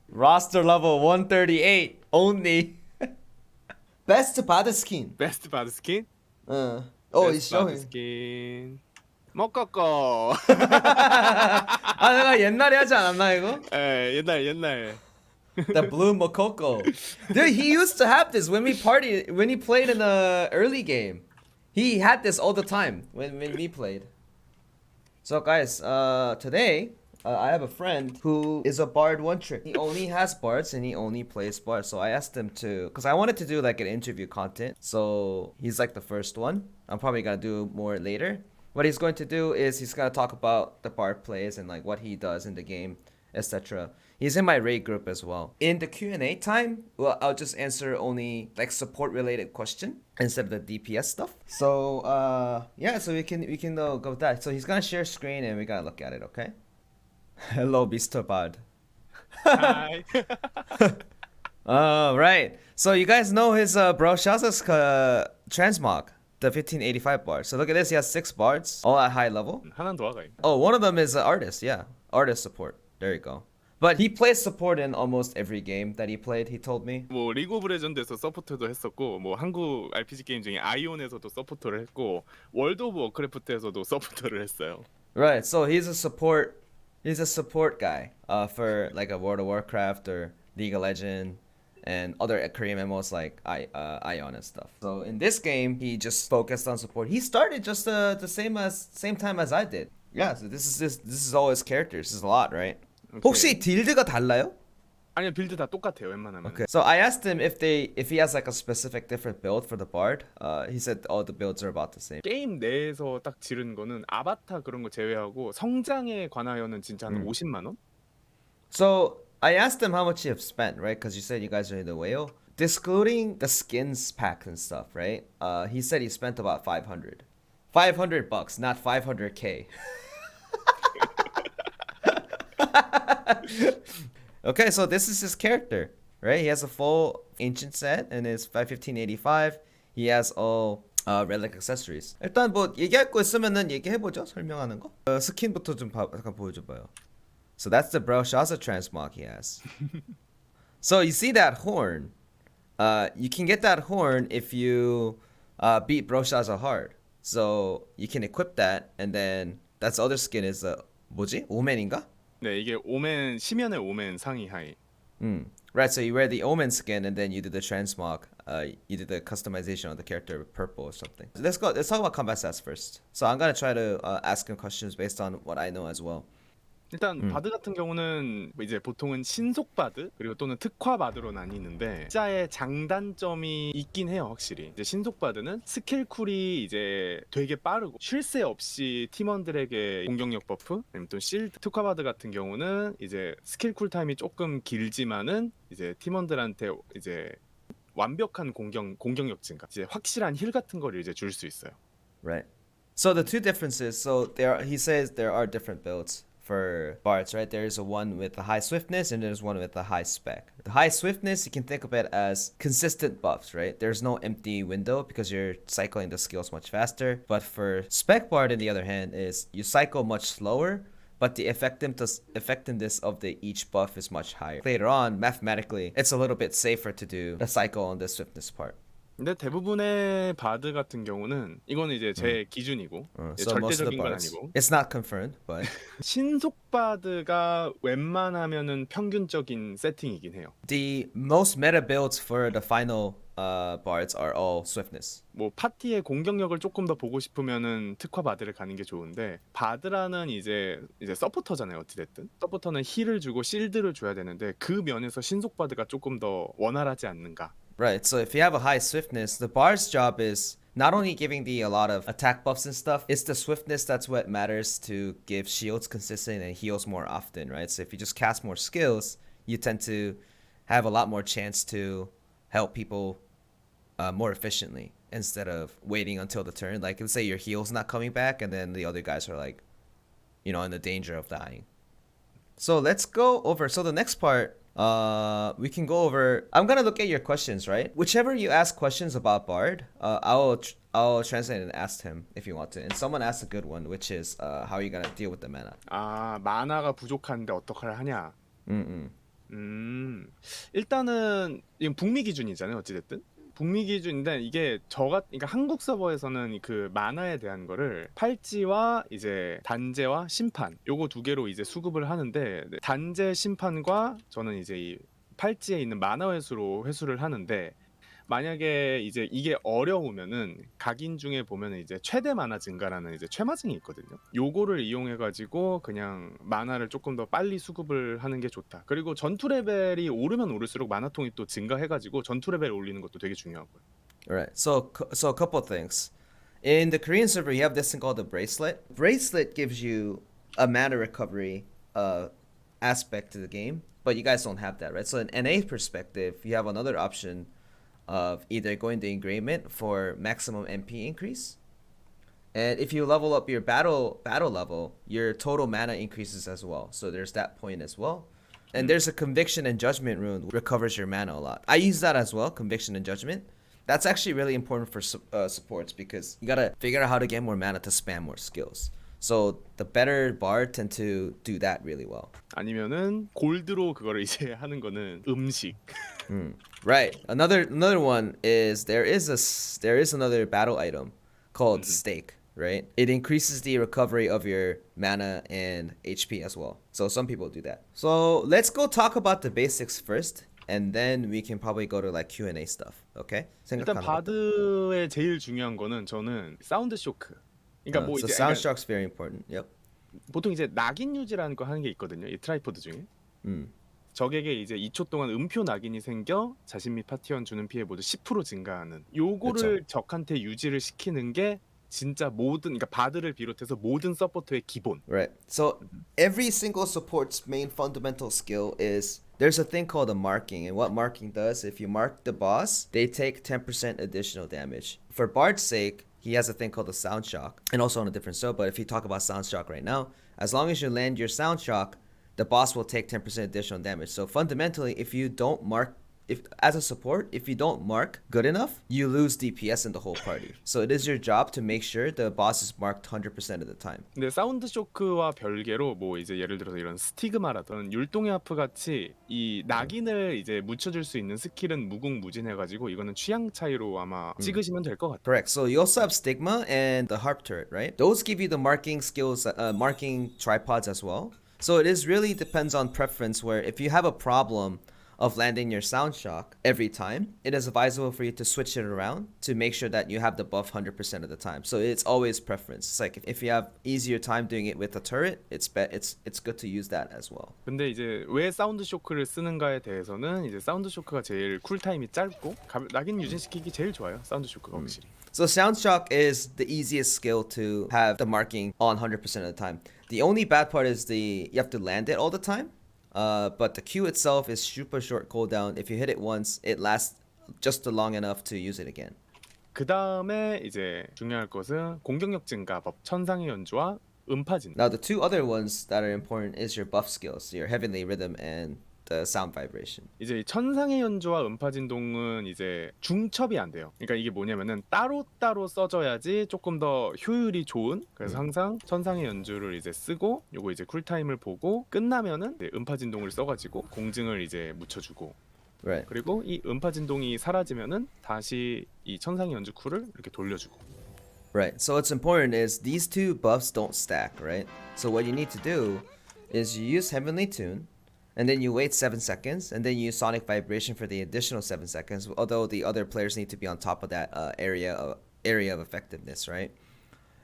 Roster level 138 only. Best bad skin. 베스트 바드 스킨? Oh, he's 베스트 바드 showing. 스킨. 먹거꺼. 아, 내가 옛날에 하지 않았나 이거? 예, 옛날. The blue Mococo. Dude, he used to have this when he played in the early game. He had this all the time when we played. So guys, today I have a friend who is a bard one trick. He only has bards and he only plays bards. So I asked him to, because I wanted to do like an interview content. So he's like the first one. I'm probably gonna do more later. What he's going to do is he's gonna talk about the bard plays and like what he does in the game, etc. He's in my raid group as well. In the Q&A time, well, I'll just answer only like support related question instead of the DPS stuff. So yeah, so we can go with that. So he's gonna share screen and we gotta look at it, okay? Hello, Mr. Bard. 하이. Right. So you guys know his bro Shaza's transmog, the 1585 bard. So look at this, he has 6 bards, all at high level. 하나 더 하가. Oh, one of them is an artist, yeah. Artist support. There you go. But he plays support in almost every game that he played, he told me. 뭐 리그 오브 레전드에서 서포터도 했었고, 뭐 한국 RPG 게임 중에 아이온에서도 서포터를 했고, 월드 오브 워크래프트에서도 서포터를 했어요. Right. So he's a support guy for like a World of Warcraft or League of Legends and other Korean MMOs like Ion and stuff. So in this game, he just focused on support. He started just the same time as I did. Yeah, so this is all his characters. This is a lot, right? 혹시 딜드가 달라요? 아니요, 빌드 다 똑같아요, 웬만하면. Okay. So I asked him if he has like a specific different build for the bard. He said all the builds are about the same. 게임 내에서 딱 지르는 거는 아바타 그런 거 제외하고 성장에 관하여는 진짜 한 50만 원? So I asked him how much you have spent, right? Because you said you guys are in the whale. Excluding the skins pack and stuff, right? He said he spent about 500. $500, not 500K. Okay, so this is his character, right? He has a full ancient set and it's 1585. He has all relic accessories. 일단 뭐 얘기할 거 있으면은 얘기해보죠. 설명하는 거. 스킨부터 좀 잠깐 보여줘봐요. So that's the Brelshaza transmog he has. So you see that horn. You can get that horn if you beat Brelshaza hard. So you can equip that and then that's the other skin is 뭐지? 오멘인가? 네, 이게 오멘 심연의 오멘 상의 하이. Right, so you wear the Omen skin and then you do the transmog. You do the customization of the character with purple or something. Let's talk about combat stats first. So I'm gonna try to ask him questions based on what I know as well. 일단 바드 같은 경우는 이제 보통은 신속 바드 그리고 또는 특화 바드로 나뉘는데 각자의 장단점이 있긴 해요. 확실히 이제 신속 바드는 스킬 쿨이 이제 되게 빠르고 쉴 새 없이 팀원들에게 공격력 버프 아니면 또 실드, 특화 바드 같은 경우는 이제 스킬 쿨 타임이 조금 길지만은 이제 팀원들한테 이제 완벽한 공격력 증가, 이제 확실한 힐 같은 거를 이제 줄 수 있어요. Right. So the two differences, he says there are different builds for bards, right? There's a one with the high swiftness and there's one with the high spec. The high swiftness, you can think of it as consistent buffs, right? There's no empty window because you're cycling the skills much faster. But for spec bard, on the other hand, is you cycle much slower, but the effectiveness of each buff is much higher. Later on, mathematically, it's a little bit safer to do the cycle on the swiftness part. 근데 대부분의 바드 같은 경우는 이거는 이제 제 기준이고 So most of the 절대적인 건 bards, 아니고 it's not confirmed, but 신속 바드가 웬만하면은 평균적인 세팅이긴 해요. the most meta builds for the final bards are all swiftness. 뭐 파티의 공격력을 조금 더 보고 싶으면은 특화 바드를 가는 게 좋은데, 바드라는 이제 서포터잖아요. 어찌됐든 서포터는 힐을 주고 실드를 줘야 되는데 그 면에서 신속 바드가 조금 더 원활하지 않는가. Right, so if you have a high swiftness, the bard's job is not only giving a lot of attack buffs and stuff, it's the swiftness that's what matters to give shields consistent and heals more often, right? So if you just cast more skills, you tend to have a lot more chance to help people more efficiently instead of waiting until the turn. Like, let's say your heal's not coming back and then the other guys are like, in the danger of dying. So let's go over. So the next part, we can go over. I'm gonna look at your questions, right? Whichever you ask questions about Bard, I'll I'll translate and ask him if you want to. And someone asked a good one, which is how are you gonna deal with the mana? 아, 마나가 부족한데 어떻게 하냐? Mm-mm. 일단은 이건 북미 기준이잖아요. 어찌됐든. 북미 기준인데 이게 그러니까 한국 서버에서는 그 만화에 대한 거를 팔찌와 이제 단제와 심판 요거 두 개로 이제 수급을 하는데 단제 심판과 저는 이제 이 팔찌에 있는 만화 회수로 회수를 하는데 만약에 이제 이게 어려우면은 각인 중에 보면은 이제 최대 만화 증가라는 이제 최마징이 있거든요. 요거를 이용해 가지고 그냥 만화를 조금 더 빨리 수급을 하는 게 좋다. 그리고 전투 레벨이 오르면 오를수록 만화통이 또 증가해 가지고 전투 레벨 올리는 것도 되게 중요하고요. Alright. So a couple of things. In the Korean server, you have this thing called the bracelet. Bracelet gives you a mana recovery aspect to the game, but you guys don't have that, right? So in NA perspective, you have another option of either going to engravement for maximum MP increase, and if you level up your battle level, your total mana increases as well. So there's that point as well. And there's a conviction and judgment rune recovers your mana a lot. I use that as well, conviction and judgment. That's actually really important for supports because you gotta figure out how to get more mana to spam more skills. So the better bard tend to do that really well. 아니면은 골드로 그거를 이제 하는 거는 음식. Right. Another one is there is another battle item called steak, right? It increases the recovery of your mana and HP as well. So some people do that. So let's go talk about the basics first, and then we can probably go to like Q&A stuff. Okay? 일단 바드의 제일 중요한 거는 저는 사운드 쇼크. 그러니까 뭐 so 이제 sound shock's very important. Yep. 보통 이제 낙인 유지라는 거 하는 게 있거든요. 이 트라이포드 중에. 적에게 이제 2초 동안 음표 낙인이 생겨 자신 및 파티원 주는 피해 모두 10% 증가하는 요거를 그쵸. 적한테 유지를 시키는 게 진짜 모든 그러니까 바드를 비롯해서 모든 서포터의 기본. Right. So every single support's main fundamental skill is there's a thing called a marking, and what marking does, if you mark the boss, they take 10% additional damage. For Bard's sake, he has a thing called the sound shock, and also on a different show, but if you talk about sound shock right now, as long as you land your sound shock, the boss will take 10% additional damage. So fundamentally, if you don't mark, as a support, if you don't mark good enough, you lose DPS in the whole party. So it is your job to make sure the boss is marked 100% of the time. 근데 사운드 쇼크와 별개로 뭐 이제 예를 들어서 이런 스티그마라든 율동의 하프 같이 이 낙인을 이제 묻혀줄 수 있는 스킬은 무궁무진해가지고 이거는 취향 차이로 아마 찍으시면 될 것 같아요. Correct. So you also have Stigma and the Harp Turret, right? Those give you the marking skills, marking tripods as well. So it is really depends on preference, where if you have a problem of landing your sound shock every time, it is advisable for you to switch it around to make sure that you have the buff 100% of the time. So it's always preference. It's like if you have easier time doing it with a turret, it's good to use that as well. 근데 이제 왜 사운드 쇼크를 쓰는가에 대해서는 이제 사운드 쇼크가 제일 쿨타임이 짧고 낙인 유지시키기 제일 좋아요. 사운드 쇼크가 확실히. So sound shock is the easiest skill to have the marking on 100% of the time. The only bad part is you have to land it all the time. But the Q itself is super short cooldown. If you hit it once, it lasts just long enough to use it again. 그 다음에 이제 중요할 것은 공격력 증가법, 천상의 연주와 음파진. Now the two other ones that are important is your buff skills, your heavenly rhythm and the sound vibration. 이제 이 천상의 연주와 음파진동은 이제 중첩이 안 돼요. 그러니까 이게 뭐냐면은 따로따로 써줘야지 조금 더 효율이 좋은. 그래서 항상 천상의 연주를 이제 쓰고 요거 이제 쿨타임을 보고 끝나면은 음파진동을 써가지고 공증을 이제 묻혀주고. Right. 그리고 이 음파진동이 사라지면은 다시 이 천상의 연주 쿨을 이렇게 돌려주고. Right. So what's important is these two buffs don't stack, right? So what you need to do is you use Heavenly Tune, and then you wait 7 seconds, and then you use Sonic Vibration for the additional 7 seconds, although the other players need to be on top of that area of effectiveness, right?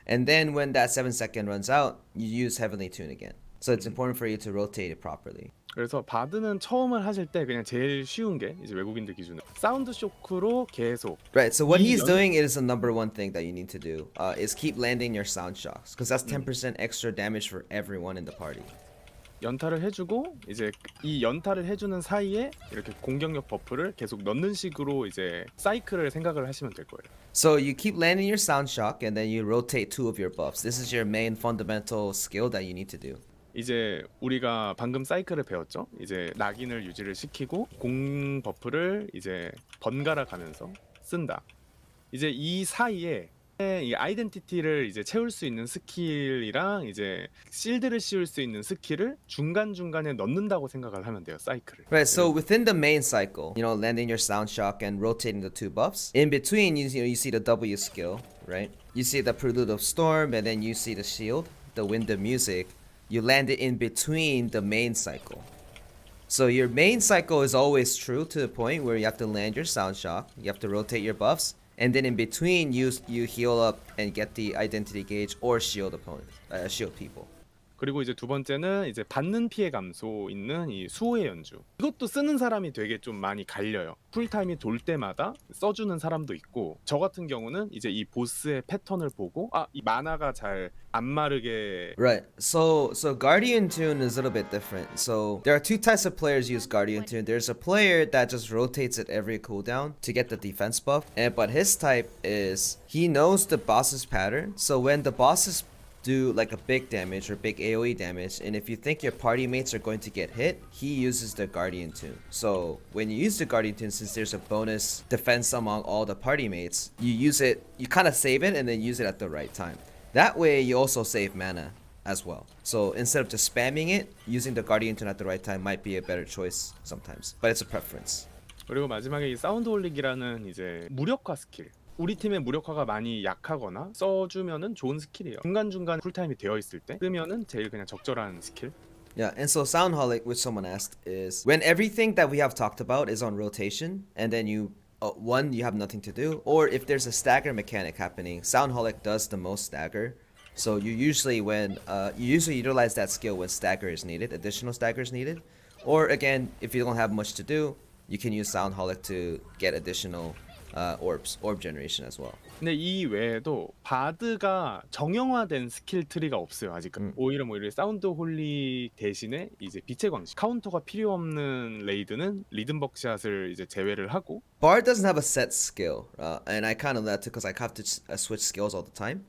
And then when that 7-second runs out, you use Heavenly Tune again. So it's important for you to rotate it properly. 그래서 바드는 처음을 하실 때 그냥 제일 쉬운 게 이제 외국인들 기준으로 사운드 쇼크로 계속. Right. So what he's doing is the number one thing that you need to do is keep landing your sound shocks, because that's 10% extra damage for everyone in the party. 연타를 해주고 이제 이 연타를 해주는 사이에 이렇게 공격력 버프를 계속 넣는 식으로 이제 사이클을 생각을 하시면 될 거예요. So you keep landing your sound shock, and then you rotate 2 of your buffs. This is your main fundamental skill that you need to do. 이제 우리가 방금 사이클을 배웠죠. 이제 낙인을 유지를 시키고 공 버프를 이제 번갈아 가면서 쓴다. 이제 이 사이에 이 아이덴티티를 이제 채울 수 있는 스킬이랑 이제 실드를 씌울 수 있는 스킬을 중간중간에 넣는다고 생각을 하면 돼요. 사이클을. Right, so within the main cycle, landing your sound shock and rotating the two buffs. In between, you see the W skill, right? You see the Prelude of Storm, and then you see the shield, the Wind of Music. You land it in between the main cycle. So your main cycle is always true to the point where you have to land your sound shock, you have to rotate your buffs, and then in between you heal up and get the identity gauge or shield shield people. 그리고 이제 두 번째는 이제 받는 피해 감소 있는 이 수호의 연주. 이것도 쓰는 사람이 되게 좀 많이 갈려요. 쿨타임이 돌 때마다 써주는 사람도 있고, 저 같은 경우는 이제 이 보스의 패턴을 보고 이 마나가 잘 안 마르게. Right. So Guardian Tune is a little bit different. So there are two types of players use Guardian Tune. There's a player that just rotates at every cooldown to get the defense buff, but his type is he knows the boss's pattern. So when the bosses do like a big damage or big AoE damage, and if you think your party mates are going to get hit, he uses the Guardian Tune. So when you use the Guardian Tune, since there's a bonus defense among all the party mates, you use it, you kind of save it and then use it at the right time. That way you also save mana as well. So instead of just spamming it, using the Guardian Tune at the right time might be a better choice sometimes, but it's a preference. 그리고 마지막에 이 사운드 홀릭이라는 이제 무력화 스킬. 우리 팀의 무력화가 많이 약하거나 써주면은 좋은 스킬이에요. 중간중간 쿨타임이 되어 있을 때 쓰면은 제일 그냥 적절한 스킬. Yeah, and so Sound Holic, which someone asked, is when everything that we have talked about is on rotation, and then you have nothing to do, or if there's a stagger mechanic happening, Sound Holic does the most stagger. So you usually utilize that skill when stagger is needed, additional stagger is needed, or again, if you don't have much to do, you can use Sound Holic to get additional orb generation as well. 근데 이 외에도 바드가 정형화된 스킬 트리가 없어요 아직은. 오히려 사운드 홀릭 대신에 이제 빛의 광시 카운터가 필요 없는 레이드는 리듬 벅샷을 이제 제외를 하고. Bard doesn't have a set skill, and I kind of that too because I have to switch skills all the time.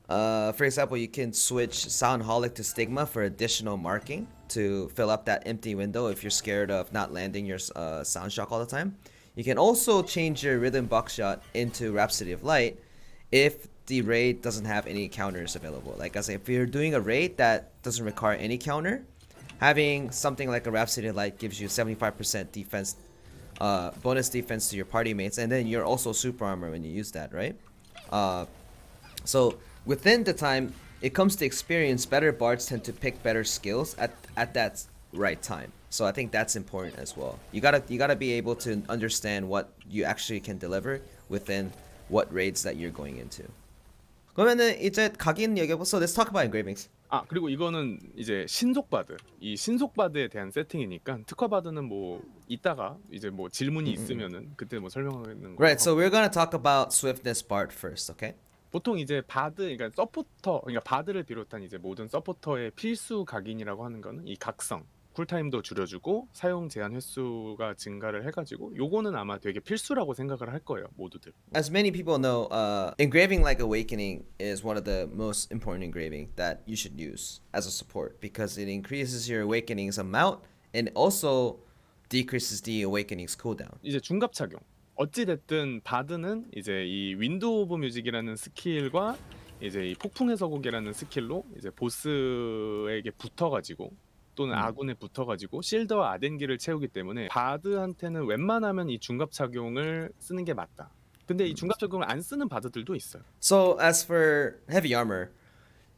For example, you can switch Sound Holic to Stigma for additional marking to fill up that empty window if you're scared of not landing your sound shock all the time. You can also change your Rhythm Buckshot into Rhapsody of Light if the raid doesn't have any counters available. Like I say, if you're doing a raid that doesn't require any counter, having something like a Rhapsody of Light gives you 75% defense, bonus defense to your party mates, and then you're also super armor when you use that, right? So within the time it comes to experience, better bards tend to pick better skills at that right time. So I think that's important as well. You gotta be able to understand what you actually can deliver within what raids that you're going into. 그러면은 이제 각인 얘기해보. So let's talk about engravings. 그리고 이거는 이제 신속 바드. 이 신속 바드에 대한 세팅이니까 특화 바드는 뭐 이따가 이제 뭐 질문이 있으면은 그때 뭐 설명하는 거. Right. So we're gonna talk about swiftness bard first, okay? 보통 이제 바드, 그러니까 서포터, 그러니까 바드를 비롯한 이제 모든 서포터의 필수 각인이라고 하는 거는 이 각성. 쿨타임도 줄여주고 사용 제한 횟수가 증가를 해가지고 요거는 아마 되게 필수라고 생각을 할 거예요 모두들. As many people know, engraving like Awakening is one of the most important engraving that you should use as a support because it increases your Awakening's amount and also decreases the Awakening's cooldown. 이제 중갑 착용. 어찌 됐든 바드는 이제 이 윈드 오브 뮤직이라는 스킬과 이제 이 폭풍의 서곡이라는 스킬로 이제 보스에게 붙어가지고. 또는 아군에 붙어가지고 실드와 아덴기를 채우기 때문에 바드한테는 웬만하면 이 중갑 착용을 쓰는 게 맞다. 근데 이 중갑 착용을 안 쓰는 바드들도 있어요. So as for heavy armor,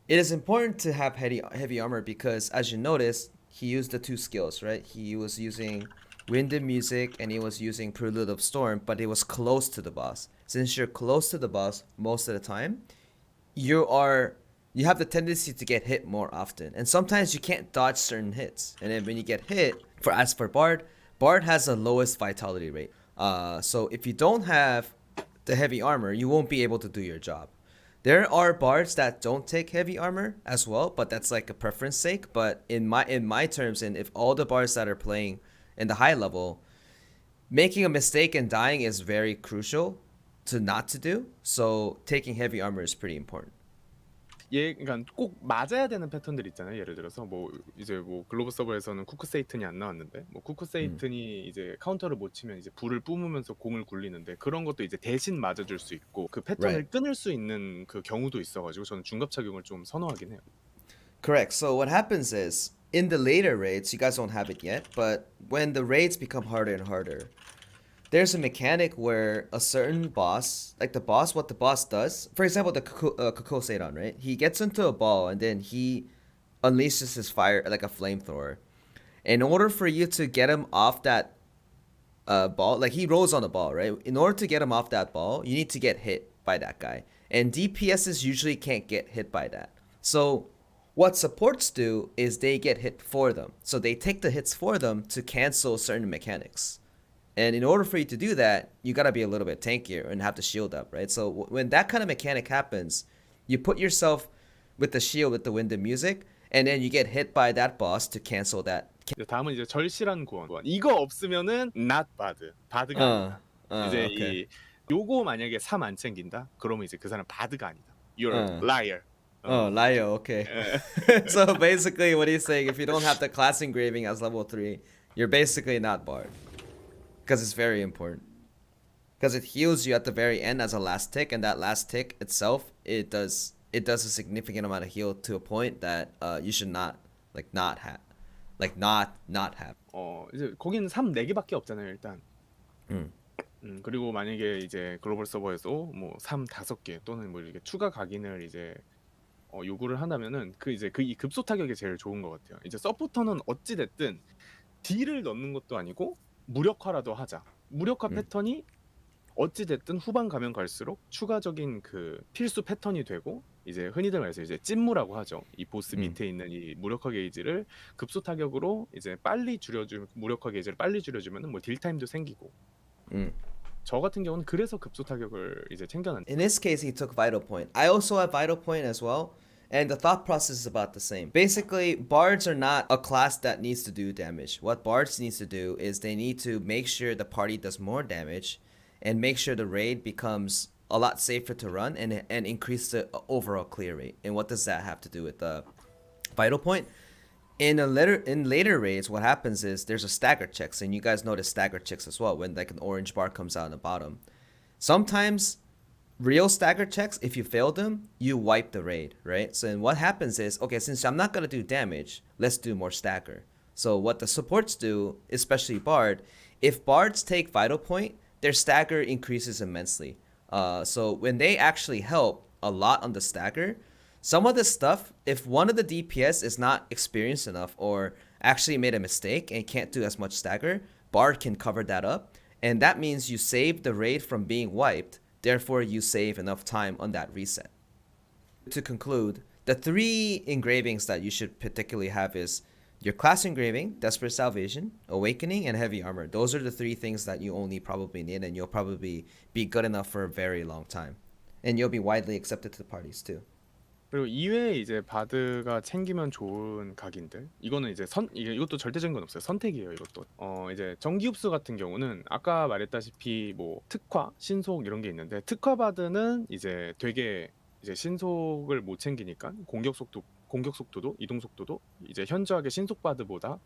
it is important to have heavy armor because as you notice, he used the two skills, right? He was using Wind and Music and he was using Prelude of Storm, but it was close to the boss. Since you're close to the boss most of the time, you have the tendency to get hit more often, and sometimes you can't dodge certain hits. And then when you get hit, as for Bard has the lowest vitality rate. So if you don't have the heavy armor, you won't be able to do your job. There are bards that don't take heavy armor as well, but that's like a preference sake. But in my terms, and if all the bards that are playing in the high level, making a mistake and dying is very crucial to not to do. So taking heavy armor is pretty important. 그러니까 꼭 맞아야 되는 패턴들 있잖아요. 예를 들어서 뭐 이제 뭐 글로벌 서버에서는 쿠크 세이튼이 안 나왔는데 뭐 쿠크 세이튼이 이제 카운터를 못 치면 이제 불을 뿜으면서 공을 굴리는데 그런 것도 이제 대신 맞아줄 수 있고 그 패턴을 Right. 끊을 수 있는 그 경우도 있어가지고 저는 중갑 착용을 좀 선호하긴 해요. Correct. So what happens is in the later raids, you guys don't have it yet, but when the raids become harder and harder, there's a mechanic where a certain boss, like the boss, what the boss does, for example, the Kuko Seidon, right? He gets into a ball and then he unleashes his fire like a flamethrower. In order for you to get him off that ball, like he rolls on the ball, right? In order to get him off that ball, you need to get hit by that guy. And DPSs usually can't get hit by that. So what supports do is they get hit for them. So they take the hits for them to cancel certain mechanics. And in order for you to do that, you gotta be a little bit tankier and have the shield up, right? So when that kind of mechanic happens, you put yourself with the shield with the wind and music, and then you get hit by that boss to cancel that. 다음은 이제 절실한 구원. 이거 없으면은 not bad. 바드가 아니다. 이제 Okay. 이 요거 만약에 3 안 챙긴다? 그러면 이제 그 사람 바드가 아니다. You're liar. Oh, Lyo, okay. So basically what he's saying, if you don't have the class engraving as level 3, you're basically not barred. Because it's very important. Because it heals you at the very end as a last tick, and that last tick itself, it does a significant amount of heal to a point that you should not have. Not have. 이제 거기는 3 4개밖에 없잖아요, 일단. 그리고 만약에 이제 글로벌 서버에서 뭐 3 5개 또는 뭐 이렇게 추가 각인을 이제 요구를 한다면은 이 급소 타격이 제일 좋은 것 같아요. 이제 서포터는 어찌 됐든 딜을 넣는 것도 아니고 무력화라도 하자. 무력화 패턴이 어찌 됐든 후반 가면 갈수록 추가적인 그 필수 패턴이 되고 이제 흔히들 말해서 이제 찐무라고 하죠. 이 보스 밑에 있는 이 무력화 게이지를 급소 타격으로 이제 빨리 줄여주면 무력화 게이지를 빨리 줄여주면은 뭐 딜 타임도 생기고. 저 같은 경우는 그래서 급소 타격을 이제 챙겨놨. In this case, he took Vital Point. I also have Vital Point as well, and the thought process is about the same. Basically, bards are not a class that needs to do damage. What bards needs to do is they need to make sure the party does more damage, and make sure the raid becomes a lot safer to run and increase the overall clear rate. And what does that have to do with the Vital Point? In later raids, what happens is there's a stagger checks, and you guys notice stagger checks as well when like an orange bar comes out on the bottom. Sometimes real stagger checks, if you fail them, you wipe the raid, right? So then what happens is, okay, since I'm not gonna do damage, let's do more stagger. So what the supports do, especially Bard, if Bards take Vital Point, their stagger increases immensely. So when they actually help a lot on the stagger, some of the stuff, if one of the DPS is not experienced enough or actually made a mistake and can't do as much stagger, Bard can cover that up. And that means you save the raid from being wiped, therefore you save enough time on that reset. To conclude, the 3 engravings that you should particularly have is your class engraving, Desperate Salvation, Awakening, and Heavy Armor. Those are the 3 things that you only probably need, and you'll probably be good enough for a very long time. And you'll be widely accepted to the parties too. 그리고 이외에 이제 바드가 챙기면 좋은 각인들. 이거는 이제 이것도 절대적인 건 없어요. 선택이에요, 이것도. 이제 전기 흡수 같은 경우는 아까 말했다시피 뭐 특화, 신속 이런 게 있는데 특화 바드는 이제 되게 이제 신속을 못 챙기니까 공격 속도도 이동 속도도 이제 현저하게 신속 바드보다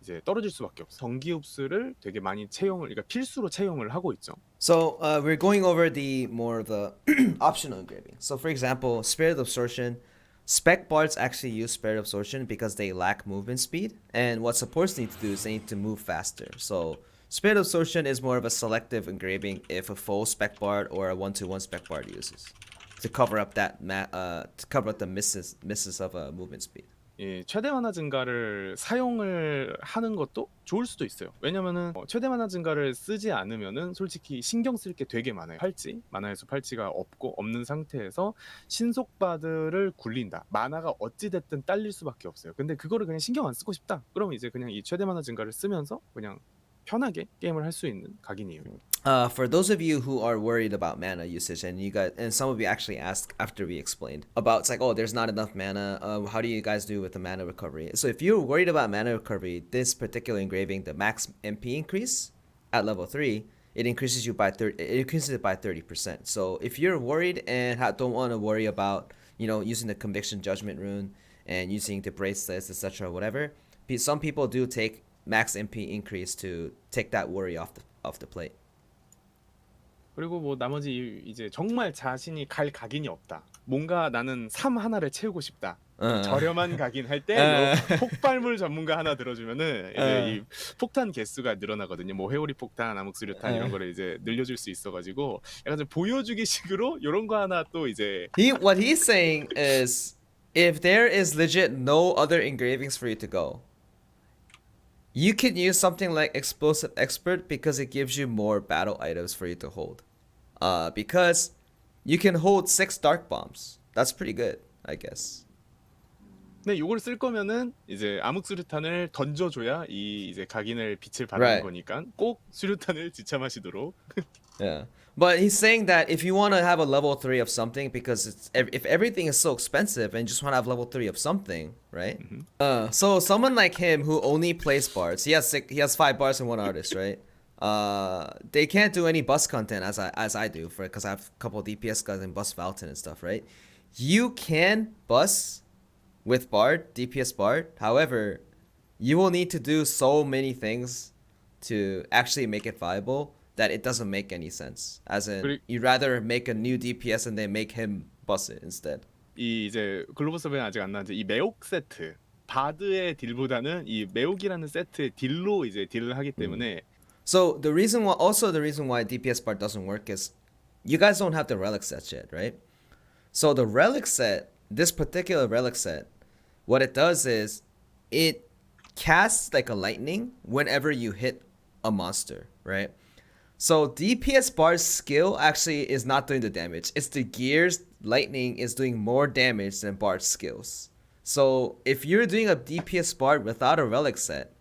이제 떨어질 수밖에 없어. 전기 흡수를 되게 많이 그러니까 필수로 채용을 하고 있죠. So we're going over the more of the optional engraving. So for example, Spirit Absorption. Spec bards actually use Spirit Absorption because they lack movement speed, and what supports need to do is they need to move faster. So Spirit Absorption is more of a selective engraving if a full spec bard or a 1-to-1 spec bard uses to cover up that to cover up the misses of movement speed. 이 최대 만화 증가를 사용을 하는 것도 좋을 수도 있어요. 왜냐면은 최대 만화 증가를 쓰지 않으면은 솔직히 신경 쓸 게 되게 많아요. 만화에서 팔찌가 없는 상태에서 신속 바드를 굴린다. 만화가 어찌 됐든 딸릴 수밖에 없어요. 근데 그거를 그냥 신경 안 쓰고 싶다. 그러면 이제 그냥 이 최대 만화 증가를 쓰면서 그냥 편하게 게임을 할 수 있는 각인이에요. For those of you who are worried about mana usage, and some of you actually asked after we explained about, it's like, oh, there's not enough mana. How do you guys do with the mana recovery? So if you're worried about mana recovery, this particular engraving, the max MP increase at level 3, it increases it by 30%. So if you're worried and don't want to worry about using the conviction judgment rune and using the bracelets, etc. Whatever. Some people do take max MP increase to take that worry off the plate. 그리고 뭐 나머지 이제 정말 자신이 갈 각인이 없다. 뭔가 나는 삶 하나를 채우고 싶다. 저렴한 각인 할 때 폭발물 전문가 하나 들어주면은 이제 이 폭탄 개수가 늘어나거든요. 뭐 회오리 폭탄, 암흑수류탄 이런 거를 이제 늘려줄 수 있어가지고 약간 좀 보여주기식으로 이런 거 하나 또 이제 What he's saying is if there is legit no other engravings for you to go, you can use something like Explosive Expert because it gives you more battle items for you to hold. Because you can hold 6 dark bombs. That's pretty good, I guess. 근데 이걸 쓸 거면은 이제 암흑수류탄을 던져줘야 이 이제 각인을 빛을 발하는 Right. 거니까 꼭 수류탄을 지참하시도록. Yeah. But he's saying that if you want to have a level 3 of something, because if everything is so expensive and you just want to have level 3 of something, right? So someone like him who only plays bards, he has 5 bards and 1 artist, right? They can't do any bus content as I do because I have a couple of DPS guys and bus Valton and stuff, right? You can bus with bard, DPS bard. However, you will need to do so many things to actually make it viable that it doesn't make any sense. As in, you'd rather make a new DPS and then make him bust it instead. 이 이제 글로벌 서버는 아직 안 나왔는데 이 매혹 세트 바드의 딜보다는 이 매혹이라는 세트의 딜로 이제 딜을 하기 때문에. So the reason why DPS bard doesn't work is you guys don't have the relic set yet, right? So the relic set, this particular relic set, what it does is it casts like a lightning whenever you hit a monster, right? So DPS bar's skill actually is not doing the damage. It's the gear's lightning is doing more damage than bard's skills. So if you're doing a DPS bard without a relic set,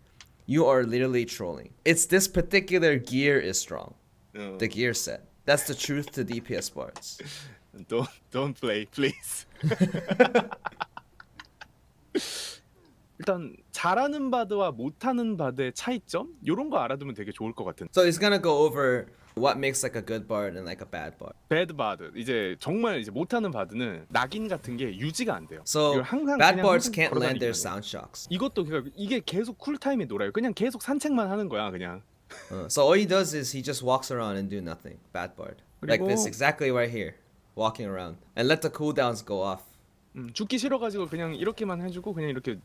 you are literally trolling. It's this particular gear is strong. The gear set. That's the truth to DPS bards. Don't play, please. 일단 잘하는 바드와 못하는 바드의 차이점 이런 거 알아두면 되게 좋을 것 같은. So he's gonna go over what makes like a good bard and like a bad bard. 배드 바드 이제 정말 이제 못하는 바드는 낙인 같은 게 유지가 안 돼요. So bad bards can't land their sound shocks. 이것도 그러니까 이게 계속 쿨타임이 놀아요. 그냥 계속 산책만 하는 거야 그냥. So all he does is he just walks around and do nothing. Bad bard. Like this exactly right here. Walking around and let the cooldowns go off. 죽기 싫어가지고 그냥 이렇게만 해주고 그냥 이렇게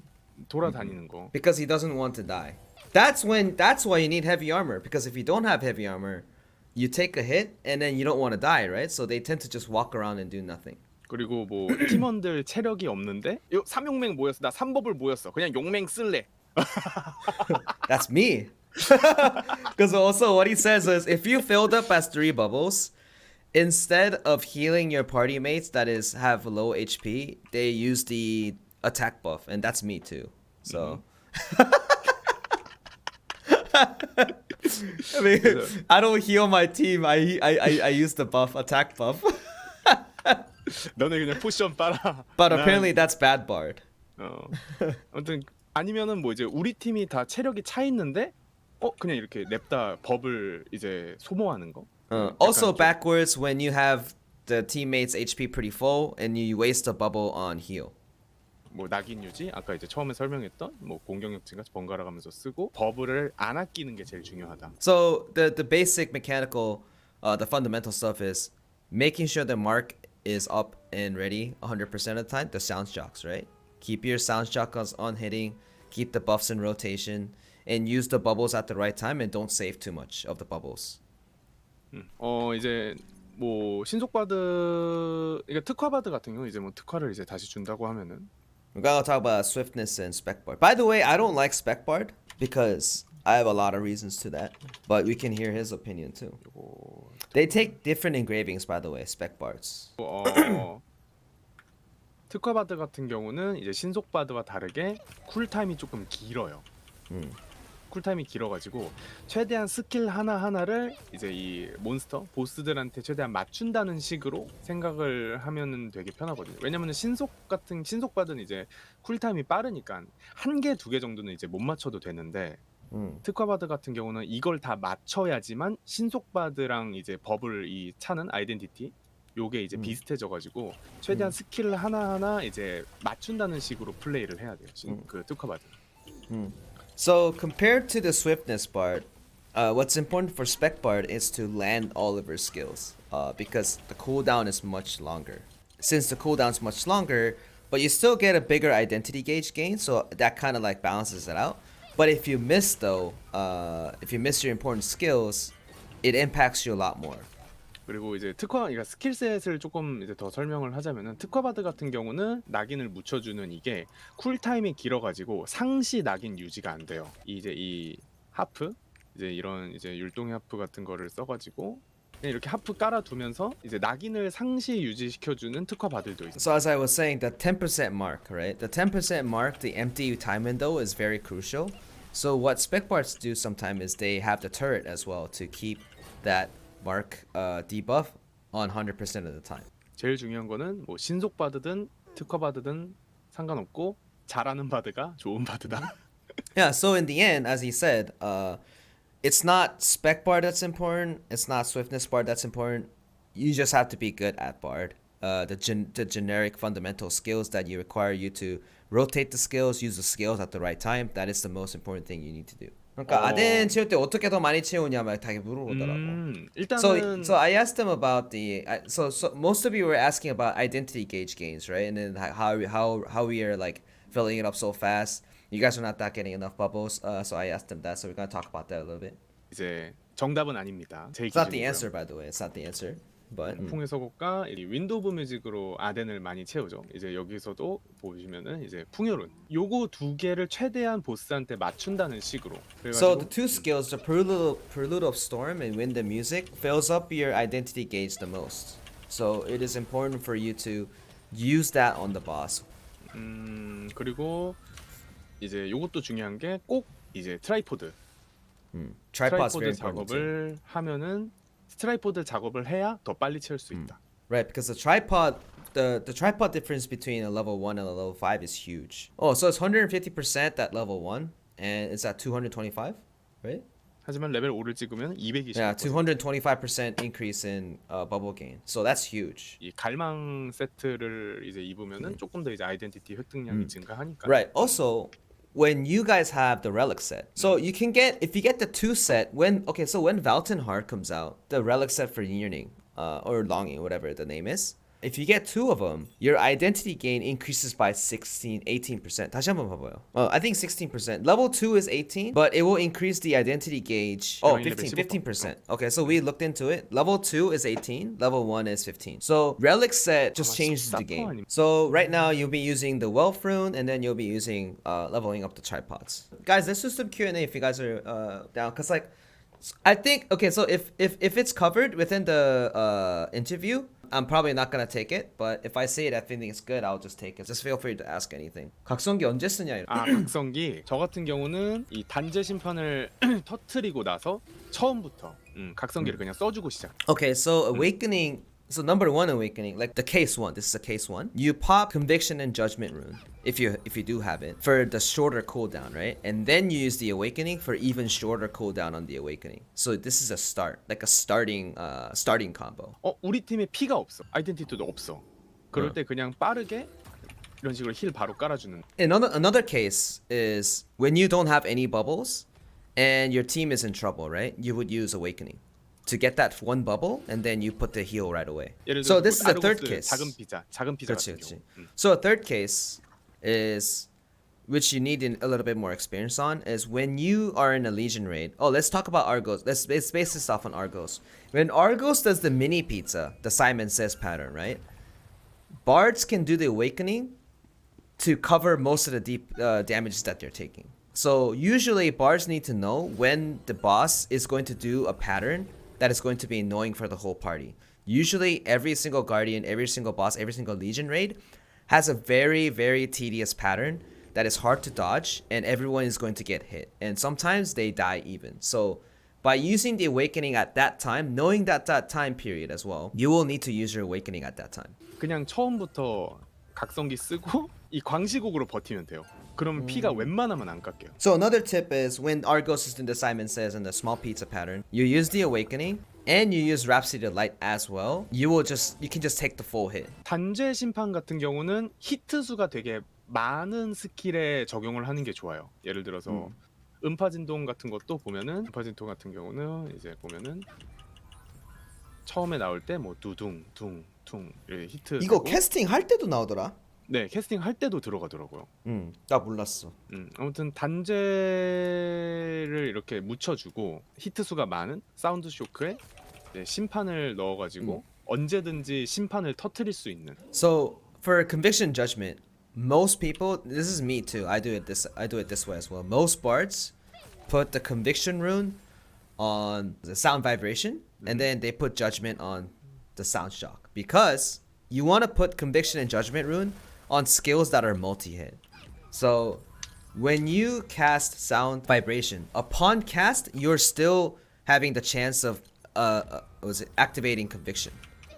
돌아다니는 거. Because he doesn't want to die. That's why you need heavy armor. Because if you don't have heavy armor, you take a hit and then you don't want to die, right? So they tend to just walk around and do nothing. 그리고 뭐 팀원들 체력이 없는데 3용맹 모였어. 나 3법을 모였어. 그냥 용맹 쓸래. That's me. Because also what he says is if you filled up as 3 bubbles, instead of healing your party mates that have low HP, they use the attack buff, and that's me too. So I mean, I don't heal my team. I use the buff, attack buff. 너네 그냥 포션 빨아. But apparently that's bad bard. 아무튼 아니면은 뭐 이제 우리 팀이 다 체력이 차 있는데 그냥 이렇게 냅다 법을 이제 소모하는 거. Also backwards when you have the teammates HP pretty full and you waste a bubble on heal. 뭐 낙인 유지 아까 이제 처음에 설명했던 뭐 공격력 증가 번갈아 가면서 쓰고 버블을 안 아끼는 게 제일 중요하다. So the basic mechanical, the fundamental stuff is making sure the mark is up and ready 100% of the time. The sound shocks, right? Keep your sound shocks on hitting, keep the buffs in rotation, and use the bubbles at the right time and don't save too much of the bubbles. 이제 뭐 신속바드 그러니까 특화바드 같은 경우 이제 뭐 특화를 이제 다시 준다고 하면은 We're gonna talk about swiftness and spec bard. By the way, I don't like spec bard because I have a lot of reasons to that, but we can hear his opinion too. They take different engravings, by the way, spec bards. 특화바드 같은 경우는 이제 신속바드와 다르게 쿨타임이 조금 길어요. 쿨타임이 길어가지고 최대한 스킬 하나하나를 이제 이 몬스터 보스들한테 최대한 맞춘다는 식으로 생각을 하면은 되게 편하거든요. 왜냐면은 신속바드는 이제 쿨타임이 빠르니까 한 개, 2개 정도는 이제 못 맞춰도 되는데 특화바드 같은 경우는 이걸 다 맞춰야지만 신속바드랑 이제 버블 이 차는 아이덴티티 요게 이제 비슷해져가지고 최대한 스킬을 하나하나 이제 맞춘다는 식으로 플레이를 해야 돼요. 그 특화바드. So compared to the swiftness bard, what's important for spec bard is to land all of her skills, because the cooldown is much longer. Since the cooldown is much longer, but you still get a bigger identity gauge gain, so that kind of like balances it out. But if you miss though, if you miss your important skills, it impacts you a lot more. 그리고 이제 그러니까 스킬셋을 조금 이제 더 설명을 하자면은 특화바드 같은 경우는 낙인을 묻혀주는 이게 쿨타임이 길어가지고 상시 낙인 유지가 안 돼요. 이제 이 하프, 이제 이런 이제 율동의 하프 같은 거를 써가지고 그냥 이렇게 하프 깔아두면서 이제 낙인을 상시 유지시켜주는 특화바들도 있어요. So as I was saying, the 10% mark, right? The 10% mark, the empty time window is very crucial. So what spec bards do sometimes is they have the turret as well to keep that mark debuff on 100% of the time. 제일 중요한 거는 뭐 신속 바드든 특화 바드든 상관없고 잘하는 바드가 좋은 바드다. Yeah, so in the end, as he said, it's not spec bard that's important, it's not swiftness bard that's important. You just have to be good at bard. The generic fundamental skills that you require you to rotate the skills, use the skills at the right time, that is the most important thing you need to do. 그러니까 아덴 채울 때 어떻게 더 많이 채우냐 막 되게 물어보더라고. 일단은 So I asked him about so most of you were asking about identity gauge gains, right? And then how we are like filling it up so fast. You guys are not that getting enough bubbles. So I asked him that. So we're gonna talk about that a little bit. 이제 정답은 아닙니다. 제 It's not the 기준이고요. answer, by the way. It's not the answer. But 풍의 서곡과 이 윈도우 오브 뮤직으로 아덴을 많이 채우죠. 이제 여기서도 보시면은 이제 풍요룬 요거 두 개를 최대한 보스한테 맞춘다는 식으로. so the two skills, the prelude of storm and wind and music, fills up your identity gauge the most. So it is important for you to use that on the boss. 그리고 이제 요것도 중요한 게 꼭 이제 트라이포드. Tripod's very 트라이포드 important. 작업을 하면은 트라이포드 작업을 해야 더 빨리 채울 수 있다. Right, because the tripod difference between a level 1 and a level 5 is huge. Oh, so it's 150% at level 1 and it's at 225, right? 하지만 레벨 5를 찍으면 220. Yeah, 225% increase in bubble gain. So that's huge. 이 갈망 세트를 이제 입으면은 조금 더 이제 아이덴티티 획득량이 증가하니까. Right. Also, when you guys have the relic set, so you can get, if you get the 2 set, when Valton Heart comes out, the relic set for yearning or longing, whatever the name is, if you get 2 of them, your identity gain increases by 18%. 다시 한번 봐봐요. I think 16%. Level 2 is 18, but it will increase the identity gauge. Oh, 15%. Okay, so we looked into it. Level 2 is 18, level 1 is 15. So relic set just changes the game. So right now you'll be using the wealth rune, and then you'll be using leveling up the tripods. Guys, let's do some Q&A if you guys are down, cause like I think, okay, so if it's covered within the interview, I'm probably not gonna take it, but if I say it, I think it's good, I'll just take it. Just feel free to ask anything. 각성기 언제 쓰냐? 각성기 저 같은 경우는 이 단죄 심판을 터트리고 나서 처음부터 각성기를 그냥 써주고 시작. Okay, so awakening. So number 1 awakening, like the case 1. This is a case 1. You pop conviction and judgment rune if you do have it for the shorter cooldown, right? And then you use the awakening for even shorter cooldown on the awakening. So this is a start, like a starting combo. 우리 팀에 피가 없어. 아이덴티티도 없어. 그럴 때 그냥 빠르게 이런 식으로 힐 바로 깔아주는. Another case is when you don't have any bubbles and your team is in trouble, right? You would use awakening to get that 1 bubble, and then you put the heal right away. So this is a third case. 작은 피자 같은 경우. So a third case is, which you need a little bit more experience on, is when you are in a Legion raid. Oh, let's talk about Argos. Let's base this off on Argos. When Argos does the mini pizza, the Simon Says pattern, right? Bards can do the awakening to cover most of the deep damages that they're taking. So usually bards need to know when the boss is going to do a pattern that is going to be annoying for the whole party. Usually every single guardian, every single boss, every single Legion raid has a very, very tedious pattern that is hard to dodge, and everyone is going to get hit. And sometimes they die even. So by using the awakening at that time, knowing that time period as well, you will need to use your awakening at that time. 그냥 처음부터 각성기 쓰고 이 광시곡으로 버티면 돼요. 그럼 피가 웬만하면 안 깎여요. So another tip is when Argos is doing the Simon Says and the small pizza pattern, you use the awakening and you use Rhapsody Light as well, you can just take the full hit. 단죄 심판 같은 경우는 히트 수가 되게 많은 스킬에 적용을 하는 게 좋아요. 예를 들어서 음파 진동 같은 것도 보면은 음파 진동 같은 경우는 이제 보면은 처음에 나올 때 뭐 두둥 둥 이렇게 히트. 이거 되고, 캐스팅 할 때도 나오더라. 네 캐스팅 할 때도 들어가더라고요. 나 몰랐어. 아무튼 단죄를 이렇게 묻혀주고 히트 수가 많은 사운드 쇼크에 네, 심판을 넣어가지고 언제든지 심판을 터트릴 수 있는. So for conviction judgment, most people, this is me too. I do it this way as well. Most bards put the conviction rune on the sound vibration, and then they put judgment on the sound shock, because you want to put conviction and judgment rune on skills that are multi-hit. So when you cast sound vibration, upon cast, you're still having the chance of activating conviction.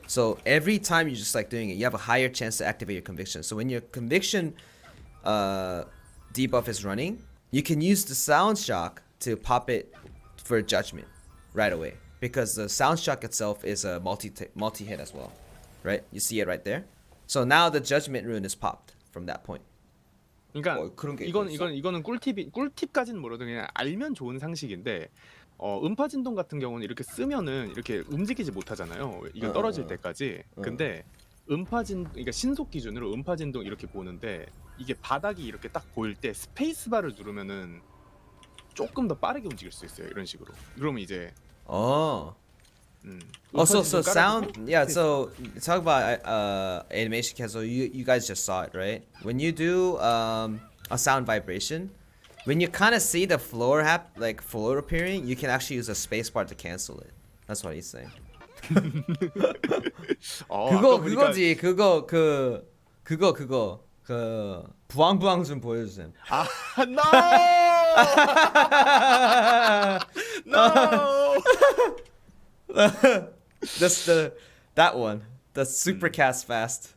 So every time you just like doing it, you have a higher chance to activate your conviction. So when your conviction debuff is running, you can use the sound shock to pop it for judgment right away, because the sound shock itself is a multi-hit as well, right? You see it right there. So now the judgment rune is popped from that point. 그러니까 그런 게 이거는 꿀팁까지는 모르도 그냥 알면 좋은 상식인데, 음파 진동 같은 경우는 이렇게 쓰면은 이렇게 움직이지 못하잖아요. 이거 떨어질 때까지. 근데 그러니까 신속 기준으로 음파 진동 이렇게 보는데, 이게 바닥이 이렇게 딱 보일 때 스페이스 바를 누르면은 조금 더 빠르게 움직일 수 있어요. 이런 식으로. 그러면 이제 so sound, yeah, so talk about animation cancel. You guys just saw it, right? When you do a sound vibration, when you kind of see the floor floor appearing, you can actually use a space bar to cancel it. That's what he's saying. 그거지. 그거 부황부황 좀 보여주세요. No! No! That one. The super cast fast.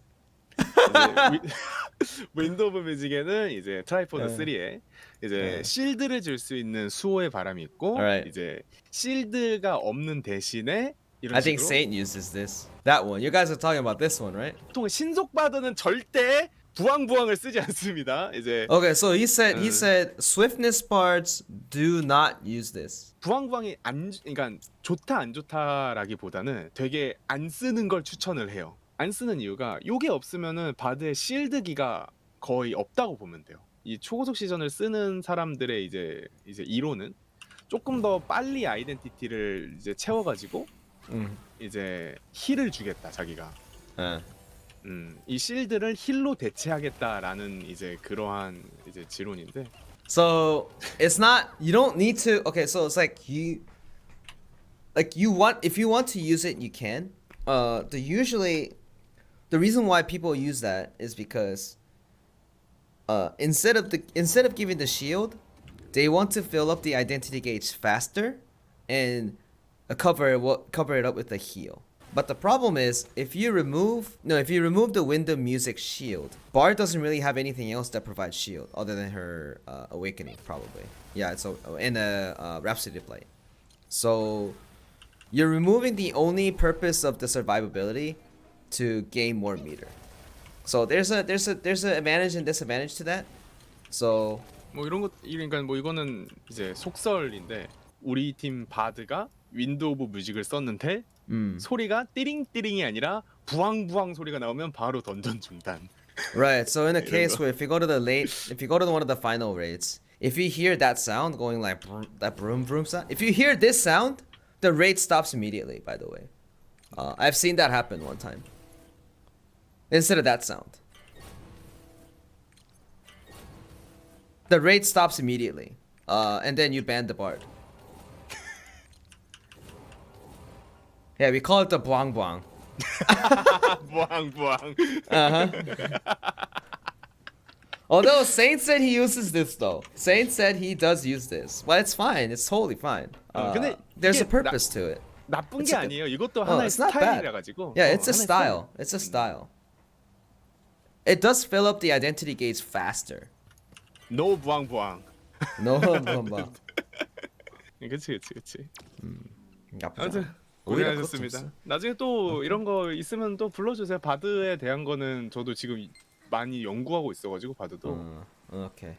윈드 오브 뮤직에는 이제 트라이포드 3에 이제 실드를 줄 수 있는 수호의 바람이 있고, 이제 실드가 없는 대신에 이런 I think 식으로. Saint uses this. That one. You guys are talking about this one, right? 보통 신속 바드는 절대 부황부황을 쓰지 않습니다. 이제 Okay, so he said swiftness bards do not use this. 부황부황이 그러니까 좋다 안 좋다라기보다는 되게 안 쓰는 걸 추천을 해요. 안 쓰는 이유가 요게 없으면은 바드의 실드기가 거의 없다고 보면 돼요. 이 초고속 시전을 쓰는 사람들의 이제 이론은 조금 더 빨리 아이덴티티를 이제 채워가지고 이제 힐을 주겠다 자기가. 이 실드를 힐로 대체하겠다라는 이제 그러한 이제 지론인데. So it's not, you don't need to. Okay, so it's like if you want to use it, you can. The reason why people use that is because instead of giving the shield, they want to fill up the identity gauge faster and cover it up with a heal. But the problem is, if you remove the Wind of Music shield, Bard doesn't really have anything else that provides shield other than her awakening, probably. Yeah, and a Rhapsody Blight. So you're removing the only purpose of the survivability to gain more meter. So there's a advantage and disadvantage to that. So 뭐 이런 것, 그러니까 뭐 이거는 이제 속설인데, 우리 팀 바드가 윈드 오브 뮤직을 썼는데 소리가 띠링띠링이 아니라 부황부황 소리가 나오면 바로 던전 중단. Right. So in a case where if you go to one of the final raids, if you hear that sound going like that broom broom sound, if you hear this sound, the raid stops immediately. By the way, I've seen that happen one time. Instead of that sound, the raid stops immediately, and then you ban the bard. Yeah, we call it the buang buang. 부황부황. Although Saint said he uses this though. Saint said he does use this. Well, it's fine. It's totally fine. 근데 There's a 이게 purpose to it. 나쁜 게 아니에요. 이것도 하나의 it's not bad. 스타일이라 가지고. Yeah, it's a 하나의 style. It's a style. It does fill up the identity gauge faster. No 부황부황. No, no. 그치. 나쁘지 아무튼 않아. 오히려 고생하셨습니다. 그것도 나중에 또 이런 거 있으면 또 불러주세요. 바드에 대한 거는 저도 지금 많이 연구하고 있어가지고 바드도. 오케이.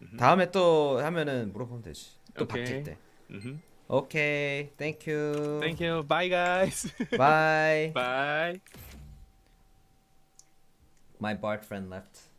음흠. 다음에 또 하면은 물어보면 되지. 또 오케이. 바뀔 때. 음흠. 오케이. Thank you. Thank you. Bye guys. Bye. Bye. My Bart friend left.